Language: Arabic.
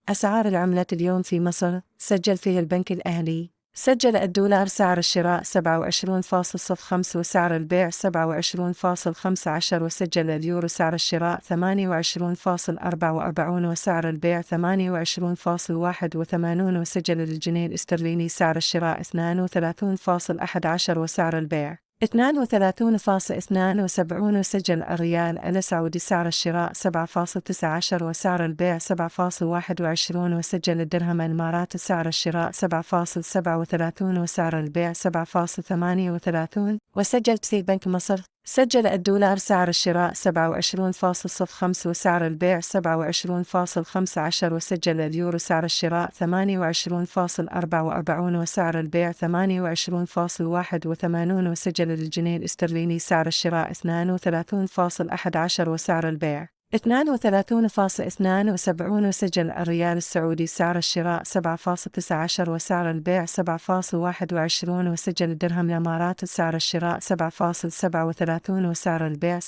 أسعار العملات اليوم في مصر. سجل فيه البنك الأهلي. سجل الدولار سعر الشراء 27.05 وسعر البيع 27.15، وسجل اليورو سعر الشراء 28.44 وسعر البيع 28.81، وسجل الجنيه الاسترليني سعر الشراء 32.11 وسعر البيع 32.72، وسجل الريال السعودي سعر الشراء 7.19 وسعر البيع 7.21، وسجل الدرهم الإماراتي سعر الشراء 7.37 وسعر البيع 7.38، وسجل في بنك مصر. سجل الدولار سعر الشراء 27.05 وسعر البيع 27.15، وسجل اليورو سعر الشراء 28.44 وسعر البيع 28.81، وسجل الجنيه الاسترليني سعر الشراء 32.11 وسعر البيع 32.72، وسجل الريال السعودي سعر الشراء 7.19 وسعر البيع 7.21، وسجل الدرهم الإماراتي سعر الشراء 7.37 وسعر البيع 7.38.